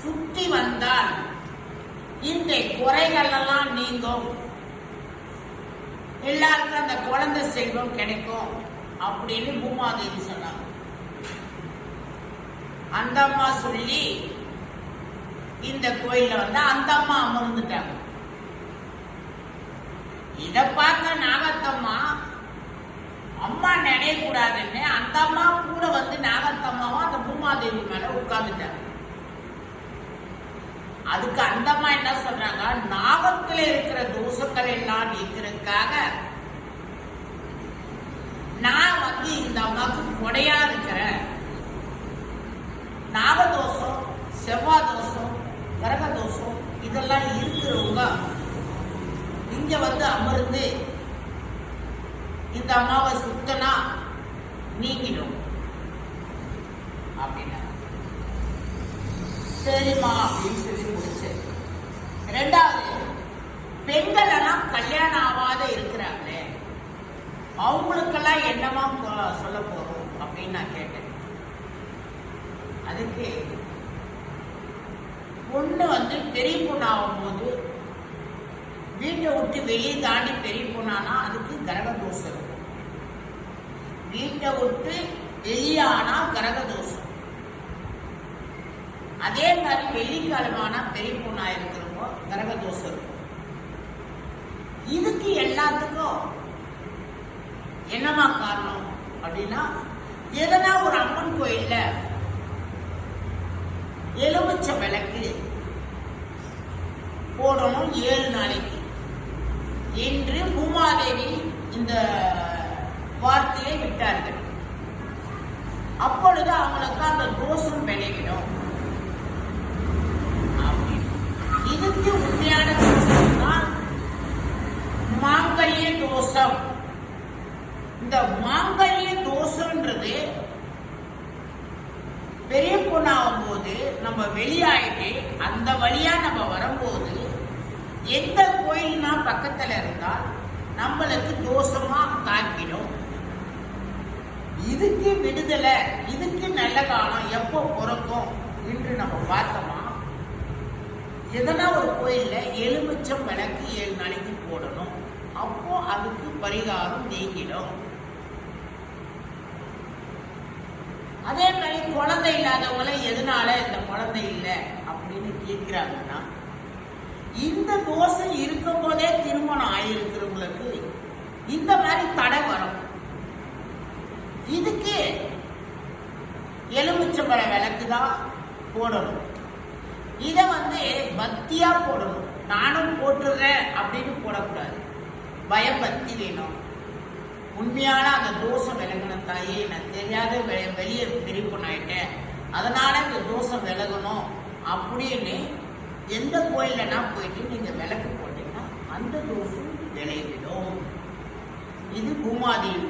சுத்தி வந்தால் இந்த குறைகள் எல்லாம் நீங்கும், எல்லாருக்கும் அந்த குழந்தை செல்வம் கிடைக்கும் அப்படின்னு பூமாதேவி சொன்னாங்க. அந்த அம்மா சொல்லி இந்த கோயில அந்த அம்மா அமர்ந்துட்டாங்க. இத பார்த்த நாகத்தம்மா அம்மா நினையக்கூடாதுன்னு அந்த அம்மா கூட நாகத்தம்மாவும் அந்த பூமாதேவி மேல உட்கார்ந்துட்டாங்க. அதுக்கு அந்த அம்மா என்ன சொல்றாங்க, நாகத்துல இருக்கிற தோஷங்கள் எல்லாம் நீக்கிறதுக்காக நான் இந்த அம்மாவுக்கு கொடையா இருக்கிறேன். நாகதோஷம், செவ்வாய் தோஷம், கிரக தோஷம் இதெல்லாம் இருக்கிறவங்க இங்க அமர்ந்து இந்த அம்மாவை சுத்தனா நீங்கிடும் அப்படின்னா சரிம்மா அப்படின்னு சொல்லி முடிச்சு. ரெண்டாவது, பெண்கள் எல்லாம் கல்யாணம் ஆகாத இருக்கிறாங்களே அவங்களுக்கெல்லாம் என்னமா சொல்ல போறோம் அப்படின்னு நான் கேட்டேன். அதுக்கு பொண்ணு பெரிய பொண்ணு ஆகும்போது வீட்டை விட்டு வெளியே தாண்டி பெரிய பொண்ணானா அதுக்கு கிரக தோஷம் இருக்கும். வீட்டை விட்டு வெளியானா கிரக தோஷம். அதே மாதிரி வெள்ளிக்கிழமானா பெரிய பொண்ணா இருக்கிறப்போ கிரக தோஷம் இருக்கும். இதுக்கு எல்லாத்துக்கும் என்னமா காரணம் அப்படின்னா, எதனா ஒரு அம்மன் கோயில்ல எலுமிச்சை விளக்கு போடணும் 7 நாளைக்கு என்று பூமாதேவி இந்த வார்த்தையை விட்டார்கள். அப்பொழுது அவங்களுக்கு அந்த தோஷம் விளைவிடும். இதுக்கு உண்மையான தோஷம் தான் மாங்கல்ய தோஷம். இந்த மாங்கல்ய தோஷம்ன்றது பெரிய பொண்ணாகும் போது நம்ம வெளியாயிட்டு அந்த வழியா நம்ம வரும்போது எந்த கோயில்னா பக்கத்துல இருந்தால் நம்மளுக்கு தோஷமா தாக்கிடும். இதுக்கு விடுதலை, இதுக்கு நல்ல காலம் எப்போ பிறக்கும் என்று நம்ம பார்த்தோமா, எதனா ஒரு கோயில்ல எலுமிச்சம் விளக்கு 7 நாளைக்கு போடணும். அப்போ அதுக்கு பரிகாரம் நீங்கிடும். அதே மாதிரி குழந்தை இல்லாதவங்கள எதனால இந்த குழந்தை இல்லை அப்படின்னு கேட்கிறாங்கன்னா, இந்த தோஷம் இருக்கும் போதே திருமணம் ஆயிருக்கிறவங்களுக்கு இந்த மாதிரி தடை வரும். இதுக்கு எலுமிச்சம்பழ விளக்கு தான் போடணும். இதை பக்தியா போடணும். நானும் போட்டுறேன் அப்படின்னு போடக்கூடாது. பயபக்தி வேணும். உண்மையான அந்த தோஷம் விலகின தாயே, நான் தெரியாத வெளியே பிரிப்பு ஆயிட்டேன், அதனால இந்த தோஷம் விலகணும் அப்படின்னு எந்த கோயிலனா போயிட்டு நீங்க விளக்கு போட்டீங்கன்னா அந்த தோஷம் விளைவிடும். இது பூமாதேவி